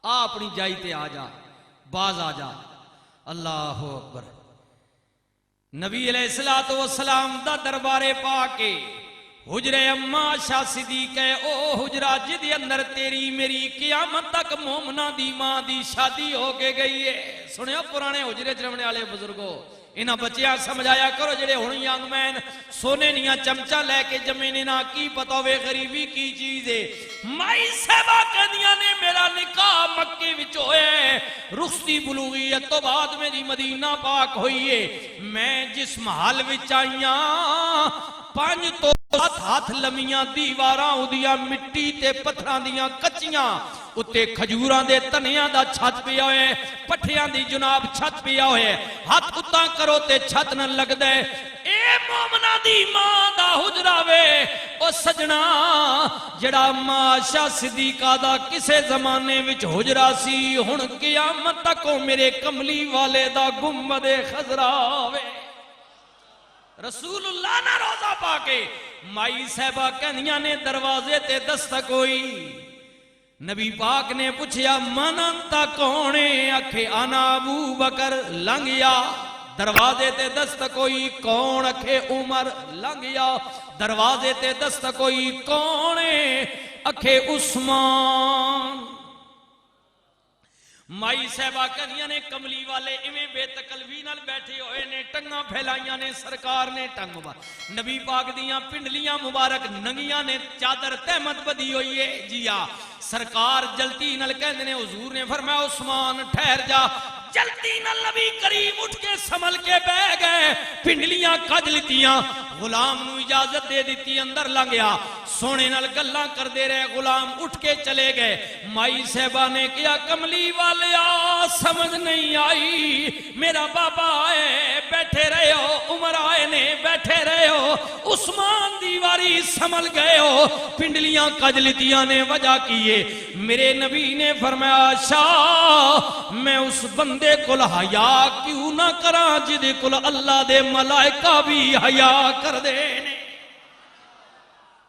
اپنی جائی تے آ جا، باز آ جا۔ اللہ اکبر۔ نبی علیہ السلام دا دربارے پا کے حجرے اما شاہ صدیق ہے، او حجرہ جدی اندر تیری میری قیامت تک مومنہ دی ماں دی شادی ہو کے گئی ہے۔ سنیا پرانے حجرے چرمنے والے بزرگوں، انہاں بچیاں سمجھایا کرو جڑے ہونی یانگ مین سونے نیاں چمچہ لے کے جمینے نہ کی پتہ ہوئے غریبی کی چیز ہے۔ مائی صحبہ کہنیاں نے میرا نکاح مکے وچ ہوئے، رخصتی بلوغیت تو بعد میری مدینہ پاک ہوئی ہے۔ میں جس محل وچ آئیاں 5 تو 7 ہاتھ لمیاں دیواراں اودیاں مٹی تے پتھراں دیاں کچیاں، اتے کھجوراں دے تنیاں دا چھت پیا ہوئے، پٹھیاں دی جناب چھت پیا ہوئے، ہاتھ اتاں کرو تے چھت نہ لگ دے۔ اے مومنہ دی ماں دا حجرہ وے، او سجنا جڑا ماں شاہ صدیقہ دا کسے زمانے وچ حجرہ سی، ہن قیامت تک میرے کملی والے دا گنبد خضرا وے۔ رسول اللہ نہ روزہ پا کے مائی صاحبہ کہنیاں نے دروازے تے دستک ہوئی۔ نبی پاک نے پوچھیا من انتا کونے؟ اکھے انا ابو بکر، لنگیا دروازے تے دستک ہوئی۔ کون؟ اکھے عمر، لنگیا دروازے تے دستک ہوئی۔ کونے؟ اکھے عثمان۔ مائی صاحبہ کنیاں نے کملی والے ایویں بے تکلفی نال بیٹھے ہوئے نے، ٹنگاں پھیلائیاں نے، سرکار نے ٹنگ نبی پاک دیاں پنڈلیاں مبارک ننگیاں نے، چادر تہمت بدی ہوئی ہے جیا۔ سرکار جلتی نال کہندے نے، حضور نے فرمایا عثمان ٹھہر جا۔ جلتی نال نبی کریم اٹھ کے سنبھل کے بہ گئے، پنڈلیاں کج لتیاں، غلام نو اجازت دے دیتی، اندر لنگیا، سونے نال گلاں کر دے رہے، غلام اٹھ کے چلے گئے۔ مائی صاحبہ نے کیا کملی والے آ سمجھ نہیں آئی، میرا بابا آئے بیٹھے رہے ہو، عمر آئے نے بیٹھے رہے ہو، عثمان دیواری سنبھل گئے ہو، پنڈلیاں کج لتیاں نے وجہ کیے۔ میرے نبی نے فرمایا شاہ میں اس بندے کل حیا کیوں نہ کراں جدے کل اللہ دے ملائکہ بھی حیا کر دینے۔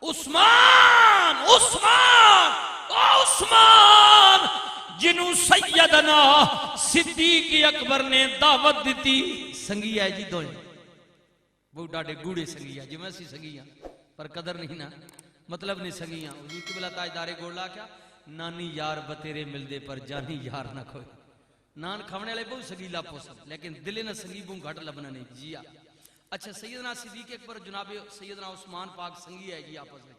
عثمان عثمان عثمان جنوں سیدنا صدیق اکبر نے دعوت دیتی، سنگی ہے جی دوئے وہ ڈاڑے گوڑے سنگی ہے، جو میں سی سنگی ہے پر قدر نہیں نا، مطلب نہیں سنگی ہے۔ حضور قبلہ تاجدارے گوڑلا کیا نانی یار بتیرے ملدے پر جانی یار نہ کھوئے۔ نان کھونے لے بہت سگیلا پوسب لیکن دلے نہ سنگیبوں گھٹ لبنا نہیں جیا۔ اچھا سیدنا صدیق اکبر جناب سیدنا عثمان پاک سنگی ہے جی آپس میں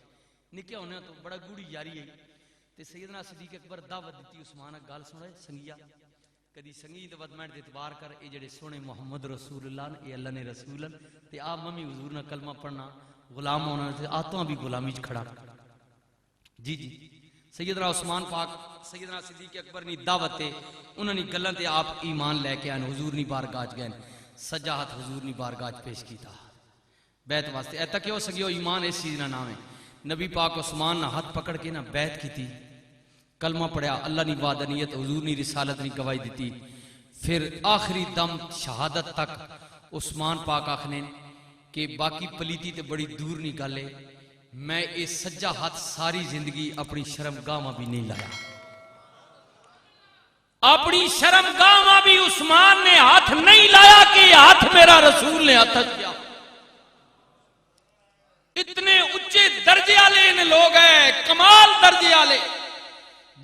نکے ہونے تو بڑا گوڑی یاری ہے۔ تے سیدنا صدیق اکبر دعوت دیتی عثمان گال سنے سنگیا کدی سنگی تے ودمین دے اعتبار کر اے جڑے سونے محمد رسول اللہ نے اے اللہ نے رسول تے آپ ممی حضور نے کلمہ پڑھنا غلام ہونا تے آتوں بھی غلامی چ کھڑا جی جی۔ سیدنا عثمان پاک سیدنا صدیق اکبر نی دعوت تے انہاں نی گلاں تے آپ ایمان لے کے آن حضور نی بارگاہ گئے، سجا ہاتھ حضور نی بارگاہ پیش کیتا بیعت واسطے۔ اے تک کہ سگیو ایمان اس چیز نہ نام ہے۔ نبی پاک عثمان نہ ہاتھ پکڑ کے نہ بیعت کیتی، کلمہ پڑھیا، اللہ نی وعدانیت حضور نی رسالت نی گواہی دیتی۔ پھر آخری دم شہادت تک عثمان پاک آخنے کہ باقی پلیتی تے بڑی دور نہیں گالے، میں اس سجا ہاتھ ساری زندگی اپنی شرمگاہ میں بھی نہیں لایا۔ اپنی شرمگاہ میں بھی عثمان نے ہاتھ نہیں لایا کہ ہاتھ میرا رسول نے ہاتھ کیا۔ اتنے اچھے درجے والے ان لوگ ہیں، کمال درجے والے۔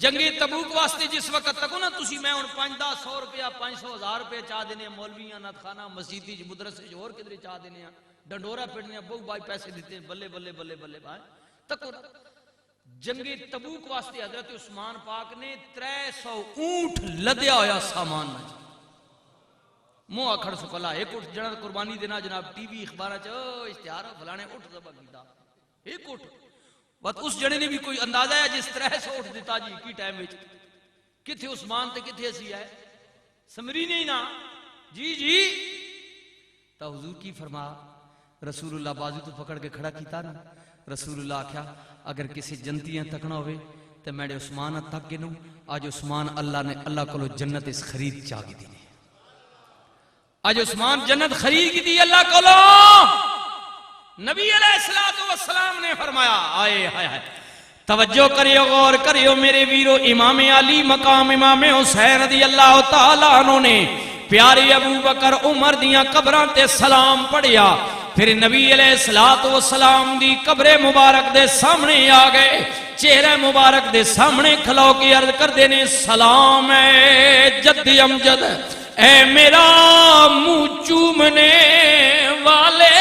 جنگی تبوک واسطے جس وقت تک نا تسی میں ان 500 روپیہ 500,000 روپے چاہ دینے مولویاں نات خانہ مسجدی مدرسے اور کدھر چاہ دینے ڈنڈورا پھڑنے بہو بائی پیسے دیتے ہیں، بلے بلے بلے بلے بھائی تک جنگی تبوک واسطے حضرت عثمان پاک نے 300 اونٹ لدیا ہویا سامان نہ منہ آکھڑ سکلا ایک اٹھ جنہ قربانی دینا جناب ٹی وی اخبارہ چاہو اشتہار فلانے اٹھ زبا کیتا ایک اٹھ بات اس جنے نے بھی کوئی اندازہ ہے جس 300 اٹھ دیتا جی کی ٹائم وچ کتھے عثمان تے کتھے اسی ہے سمری نہیں نا جی جی۔ تا حضور کی فرما رسول اللہ بازو تو پکڑ کے کھڑا کیتا نا، رسول اللہ آکھیا اگر کسی جنتیاں تکنا ہوئے تو میرے عثمان تک گنو، آج عثمان اللہ نے اللہ کو جنت اس خرید چاہی دی، آج عثمان جنت خرید کی دی اللہ کو نبی علیہ السلام نے فرمایا آئے ہائے ہائے توجہ کریو، غور کریو میرے ویرو، امام علی مقام امام حسین رضی اللہ تعالیٰ عنہ نے پیارے ابو بکر عمر دیاں قبراں تے سلام پڑھیا، پھر نبی علیہ السلام دی قبر مبارک دے سامنے آ گئے، چہرہ مبارک دے سامنے کھلو کے عرض کر دینے سلام اے جدی امجد، اے میرا منہ چومنے والے،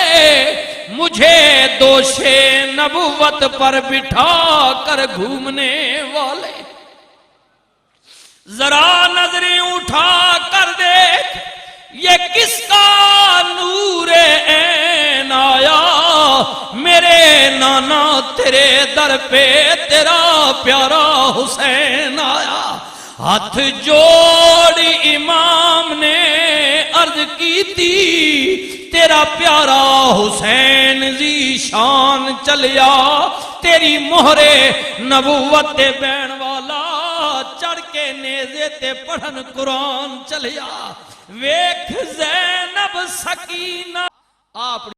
مجھے دوش نبوت پر بٹھا کر گھومنے والے، ذرا نظریں اٹھا کر دیکھ یہ کس کا نور عین آیا، میرے نانا تیرے در پہ تیرا پیارا حسین آیا۔ ہاتھ جوڑی امام نے عرض کی تھی تیرا پیارا حسین ذی شان چلیا، تیری مہر نبوت تے بین والا، چڑھ کے نیزے تے پڑھن قرآن چلیا، ویکھ زینب سکینہ آپ